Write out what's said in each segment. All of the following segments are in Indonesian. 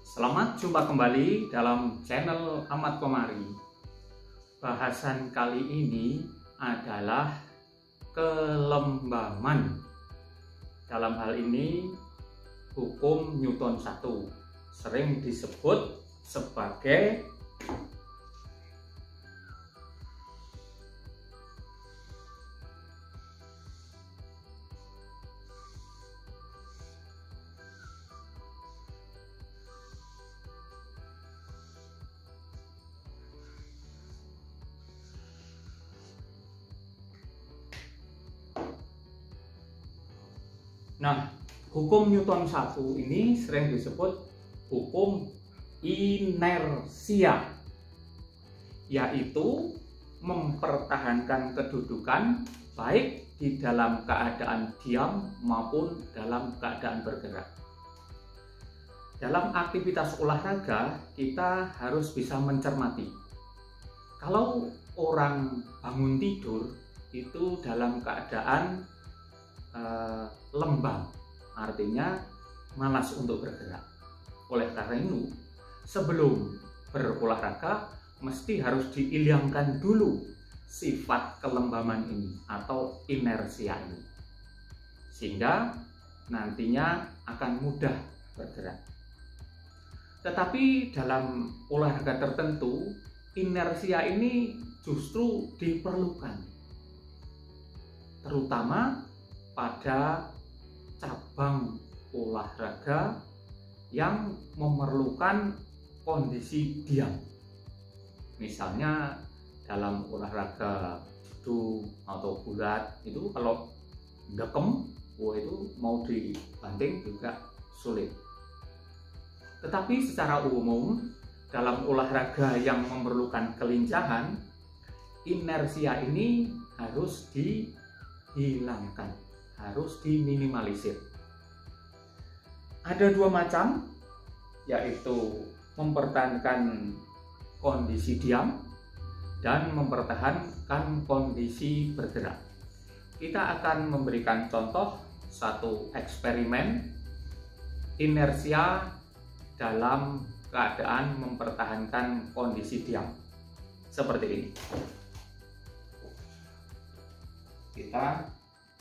Selamat jumpa kembali dalam channel Ahmad Komari. Bahasan kali ini adalah kelembaman. Dalam hal ini hukum Newton 1 sering disebut sebagai hukum Newton 1 ini sering disebut hukum inersia, yaitu mempertahankan kedudukan baik di dalam keadaan diam maupun dalam keadaan bergerak. Dalam aktivitas olahraga, kita harus bisa mencermati. Kalau orang bangun tidur itu dalam keadaan lembam, artinya malas untuk bergerak. Oleh karena itu, sebelum berolahraga mesti harus dihilangkan dulu sifat kelembaman ini atau inersia ini, sehingga nantinya akan mudah bergerak. Tetapi dalam olahraga tertentu, inersia ini justru diperlukan, terutama pada cabang olahraga yang memerlukan kondisi diam. Misalnya dalam olahraga judo atau gulat itu kalau dekem, itu mau dibanting juga sulit. Tetapi secara umum dalam olahraga yang memerlukan kelincahan, inersia ini harus dihilangkan, harus diminimalisir. Ada dua macam, yaitu mempertahankan kondisi diam dan mempertahankan kondisi bergerak. Kita akan memberikan contoh satu eksperimen inersia dalam keadaan mempertahankan kondisi diam. Seperti ini. Kita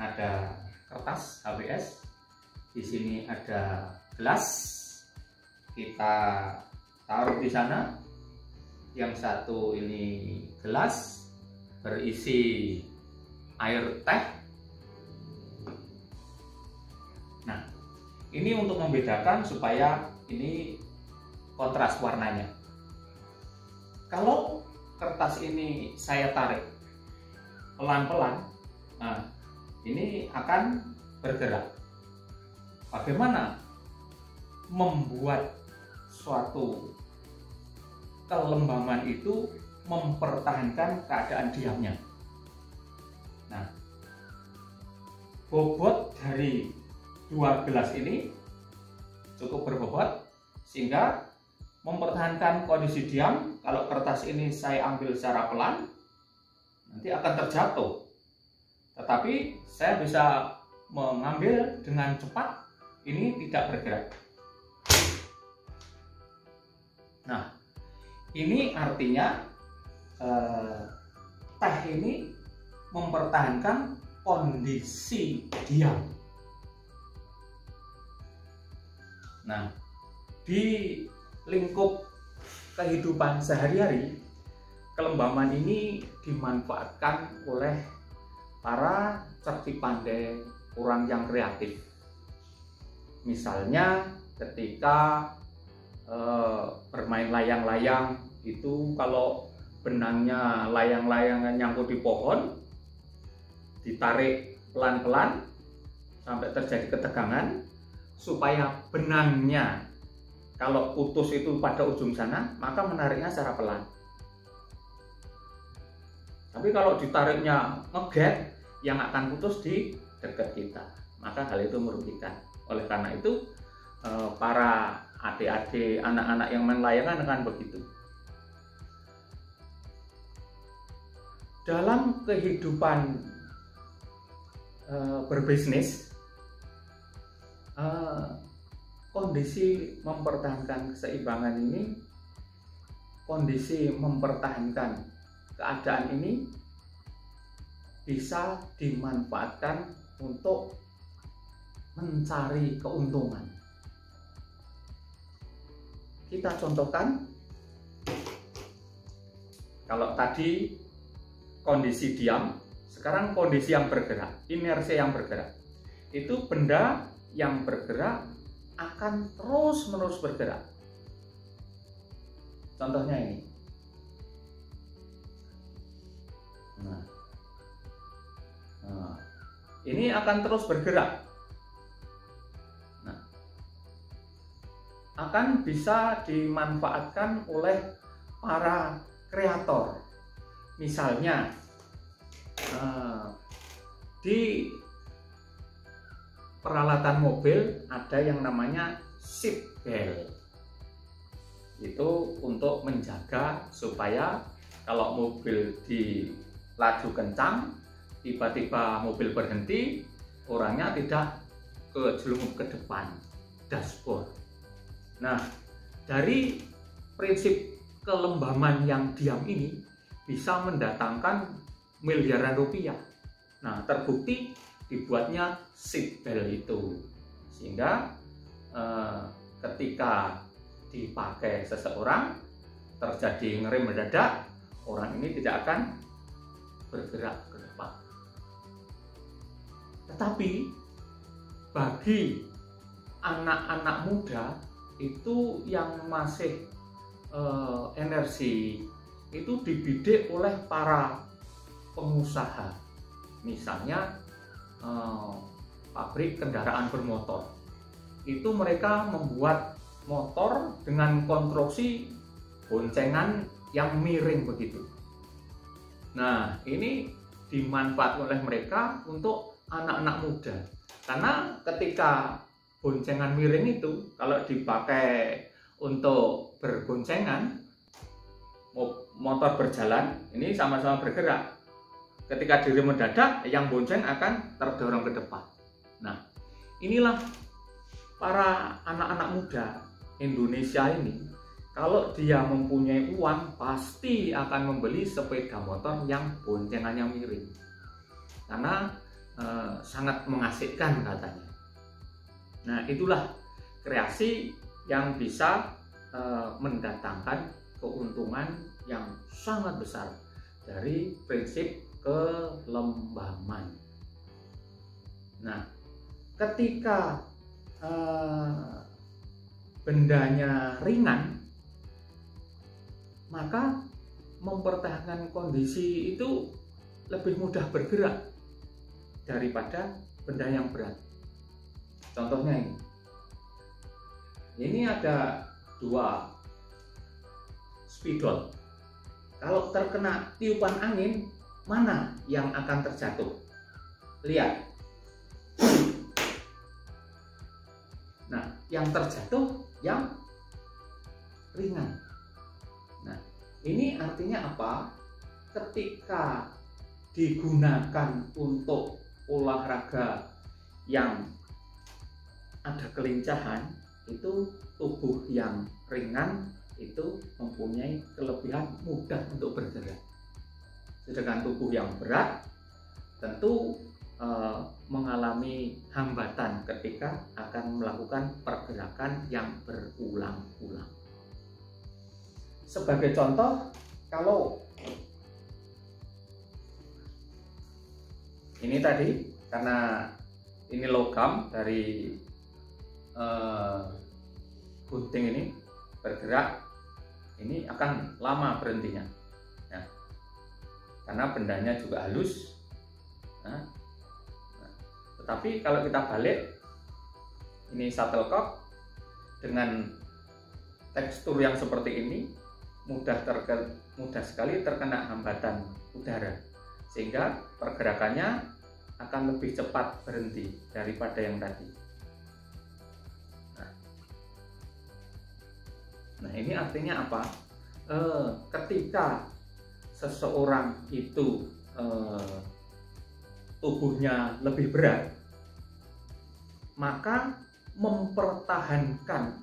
ada kertas HBS, di sini ada gelas, kita taruh di sana. Yang satu ini gelas berisi air teh. Nah, ini untuk membedakan supaya ini kontras warnanya. Kalau kertas ini saya tarik pelan-pelan, nah ini akan bergerak. Bagaimana membuat suatu kelembaman itu mempertahankan keadaan diamnya? Nah, bobot dari dua gelas ini cukup berbobot sehingga mempertahankan kondisi diam. Kalau kertas ini saya ambil secara pelan, nanti akan terjatuh. Tetapi saya bisa mengambil dengan cepat, ini tidak bergerak. Nah, ini artinya teh ini mempertahankan kondisi diam. Nah, di lingkup kehidupan sehari-hari, kelembaman ini dimanfaatkan oleh para cerdik pandai, orang yang kreatif. Misalnya ketika bermain layang-layang itu, kalau benangnya layang-layang nyangkut di pohon, ditarik pelan-pelan sampai terjadi ketegangan, supaya benangnya kalau putus itu pada ujung sana, maka menariknya secara pelan. Tapi kalau ditariknya ngeget, yang akan putus di dekat kita, maka hal itu merugikan. Oleh karena itu, para adik-adik, anak-anak yang main layangan akan begitu. Dalam kehidupan berbisnis, kondisi mempertahankan keseimbangan ini, kondisi mempertahankan keadaan ini bisa dimanfaatkan untuk mencari keuntungan. Kita contohkan, kalau tadi kondisi diam, sekarang kondisi yang bergerak, inersi yang bergerak. Itu benda yang bergerak akan terus-menerus bergerak. Contohnya ini. Nah, ini akan terus bergerak. Nah, akan bisa dimanfaatkan oleh para kreator. Misalnya di peralatan mobil ada yang namanya seat belt. Itu untuk menjaga supaya kalau mobil di laju kencang, tiba-tiba mobil berhenti, orangnya tidak kejelungup ke depan dashboard. Nah, dari prinsip kelembaman yang diam ini bisa mendatangkan miliaran rupiah. Nah, terbukti dibuatnya seat belt itu, sehingga ketika dipakai seseorang terjadi ngerem mendadak, orang ini tidak akan bergerak ke depan. Tetapi bagi anak-anak muda itu yang masih energi itu dibidik oleh para pengusaha, misalnya pabrik kendaraan bermotor. Itu mereka membuat motor dengan konstruksi boncengan yang miring begitu. Nah, ini dimanfaatkan oleh mereka untuk anak-anak muda, karena ketika boncengan miring itu kalau dipakai untuk berboncengan, motor berjalan, ini sama-sama bergerak. Ketika diri mendadak, yang bonceng akan terdorong ke depan. Nah, inilah para anak-anak muda Indonesia ini, kalau dia mempunyai uang, pasti akan membeli sepeda motor yang boncengannya miring. Karena sangat mengasihkan katanya. Nah, itulah kreasi yang bisa mendatangkan keuntungan yang sangat besar dari prinsip kelembaman. Nah, ketika bendanya ringan, maka mempertahankan kondisi itu lebih mudah bergerak daripada benda yang berat. Contohnya ini. Ini ada 2 spidol. Kalau terkena tiupan angin, mana yang akan terjatuh? Lihat. Nah, yang terjatuh yang ringan. Nah, ini artinya apa? Ketika digunakan untuk olahraga yang ada kelincahan, itu tubuh yang ringan itu mempunyai kelebihan mudah untuk bergerak. Sedangkan tubuh yang berat tentu mengalami hambatan ketika akan melakukan pergerakan yang berulang-ulang. Sebagai contoh, kalau ini tadi, karena ini logam dari gunting ini bergerak, ini akan lama berhentinya. Nah, karena bendanya juga halus. Tetapi kalau kita balik, ini shuttlecock dengan tekstur yang seperti ini mudah sekali terkena hambatan udara, sehingga pergerakannya akan lebih cepat berhenti daripada yang tadi. Nah, ini artinya apa? Ketika seseorang itu tubuhnya lebih berat, maka mempertahankan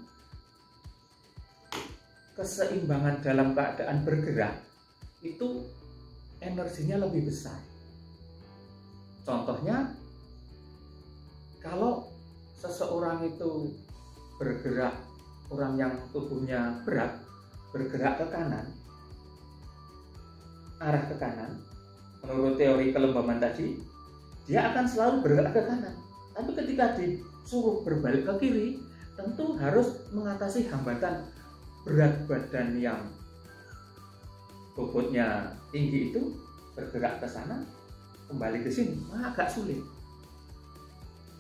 keseimbangan dalam keadaan bergerak itu energinya lebih besar. Contohnya, kalau seseorang itu bergerak, orang yang tubuhnya berat, bergerak ke kanan, arah ke kanan, menurut teori kelembaban tadi, dia akan selalu bergerak ke kanan. Tapi ketika disuruh berbalik ke kiri, tentu harus mengatasi hambatan berat badan yang bobotnya tinggi itu bergerak ke sana, kembali ke sini, agak sulit.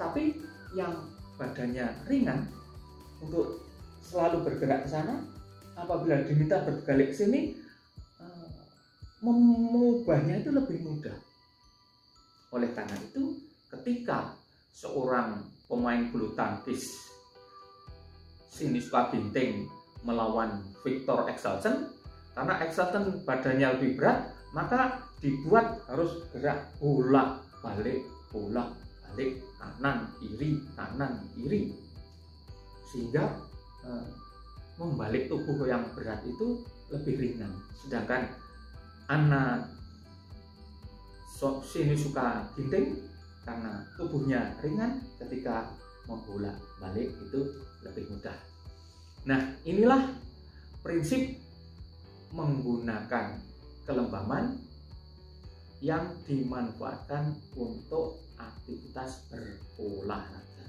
Tapi yang badannya ringan untuk selalu bergerak ke sana, apabila diminta berbalik ke sini, mengubahnya itu lebih mudah. Oleh karena itu, ketika seorang pemain bulu tangkis Sinisuka Ginting melawan Viktor Axelsen, karena Axelsen badannya lebih berat, maka dibuat harus gerak bolak-balik, kanan kiri, sehingga membalik tubuh yang berat itu lebih ringan. Sedangkan anak Sinisuka Ginting karena tubuhnya ringan, ketika membolak-balik itu lebih mudah. Nah, inilah prinsip menggunakan kelembaban yang dimanfaatkan untuk aktivitas berolahraga.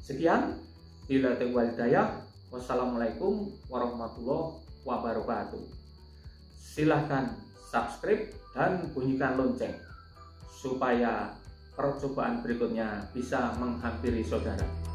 Sekian, bila taufiq hidayah. Wassalamualaikum warahmatullahi wabarakatuh. Silahkan subscribe dan bunyikan lonceng supaya percobaan berikutnya bisa menghampiri saudara.